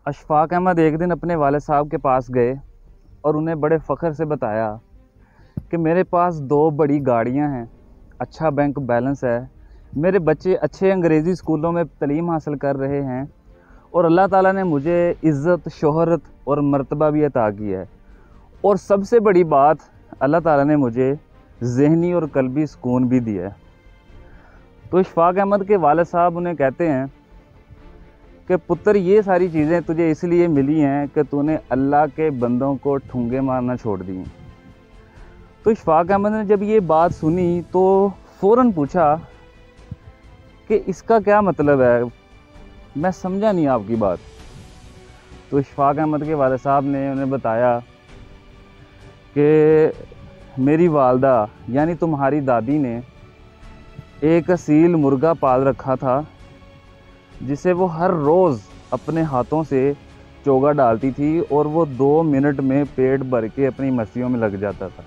اشفاق احمد ایک دن اپنے والد صاحب کے پاس گئے اور انہیں بڑے فخر سے بتایا کہ میرے پاس 2 بڑی گاڑیاں ہیں، اچھا بینک بیلنس ہے، میرے بچے اچھے انگریزی اسکولوں میں تعلیم حاصل کر رہے ہیں اور اللہ تعالیٰ نے مجھے عزت، شہرت اور مرتبہ بھی عطا کیا ہے، اور سب سے بڑی بات اللہ تعالیٰ نے مجھے ذہنی اور قلبی سکون بھی دیا ہے۔ تو اشفاق احمد کے والد صاحب انہیں کہتے ہیں کہ پتر، یہ ساری چیزیں تجھے اس لیے ملی ہیں کہ تو نے اللہ کے بندوں کو ٹھونگے مارنا چھوڑ دی۔ تو اشفاق احمد نے جب یہ بات سنی تو فوراً پوچھا کہ اس کا کیا مطلب ہے، میں سمجھا نہیں آپ کی بات۔ تو اشفاق احمد کے والد صاحب نے انہیں بتایا کہ میری والدہ یعنی تمہاری دادی نے ایک اصیل مرغا پال رکھا تھا جسے وہ ہر روز اپنے ہاتھوں سے چوگا ڈالتی تھی اور وہ 2 منٹ میں پیٹ بھر کے اپنی مسیوں میں لگ جاتا تھا۔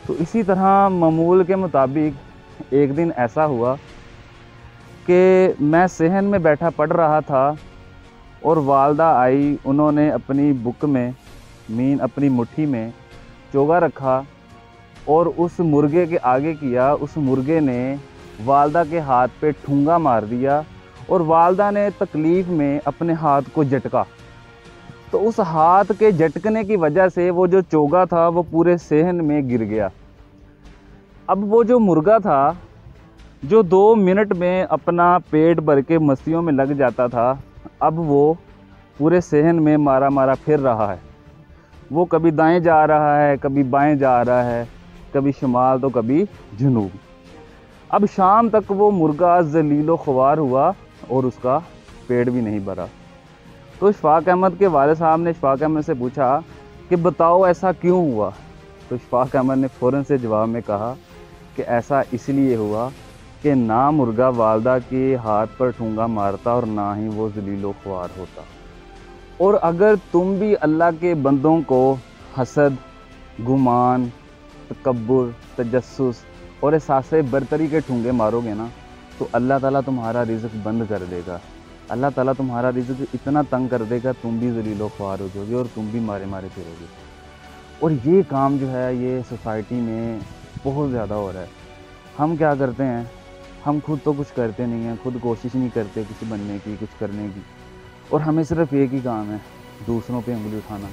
تو اسی طرح معمول کے مطابق ایک دن ایسا ہوا کہ میں صحن میں بیٹھا پڑھ رہا تھا اور والدہ آئی، انہوں نے اپنی بک میں اپنی مٹھی میں چوگا رکھا اور اس مرغے کے آگے کیا۔ اس مرغے نے والدہ کے ہاتھ پہ ٹھونگا مار دیا اور والدہ نے تکلیف میں اپنے ہاتھ کو جھٹکا۔ تو اس ہاتھ کے جھٹکنے کی وجہ سے وہ جو چوگا تھا وہ پورے صحن میں گر گیا۔ اب وہ جو مرغا تھا جو 2 منٹ میں اپنا پیٹ بھر کے مسیوں میں لگ جاتا تھا، اب وہ پورے صحن میں مارا مارا پھر رہا ہے۔ وہ کبھی دائیں جا رہا ہے، کبھی بائیں جا رہا ہے، کبھی شمال تو کبھی جنوب۔ اب شام تک وہ مرغا ذلیل و خوار ہوا اور اس کا پیٹ بھی نہیں بھرا۔ تو اشفاق احمد کے والد صاحب نے اشفاق احمد سے پوچھا کہ بتاؤ ایسا کیوں ہوا؟ تو اشفاق احمد نے فوراً سے جواب میں کہا کہ ایسا اس لیے ہوا کہ نہ مرغا والدہ کے ہاتھ پر ٹھونگا مارتا اور نہ ہی وہ ذلیل و خوار ہوتا۔ اور اگر تم بھی اللہ کے بندوں کو حسد، گمان، تکبر، تجسس اور احساس برتری کے ٹھونگے مارو گے نا تو اللہ تعالیٰ تمہارا رزق بند کر دے گا۔ اللہ تعالیٰ تمہارا رزق اتنا تنگ کر دے گا، تم بھی ذلیل و خوار ہو جاؤ گے اور تم بھی مارے مارے پھرو گے۔ اور یہ کام جو ہے یہ سوسائٹی میں بہت زیادہ ہو رہا ہے۔ ہم کیا کرتے ہیں، ہم خود تو کچھ کرتے نہیں ہیں، خود کوشش نہیں کرتے کسی بننے کی، کچھ کرنے کی، اور ہمیں صرف ایک ہی کام ہے، دوسروں پہ انگلی اٹھانا،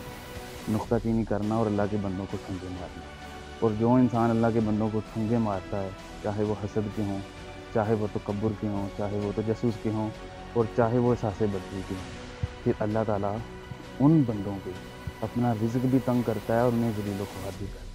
نکتہ چینی کرنا اور اللہ کے بندوں کو ٹھونگے مارنا۔ اور جو انسان اللہ کے بندوں کو ٹھونگے مارتا ہے، چاہے وہ حسد کے ہوں، چاہے وہ تکبر کے ہوں، چاہے وہ تجسس کے ہوں، اور چاہے وہ احساس برتری کے ہوں، پھر اللہ تعالیٰ ان بندوں کو اپنا رزق بھی تنگ کرتا ہے اور انہیں ذلیل و خوار بھی کرتا ہے۔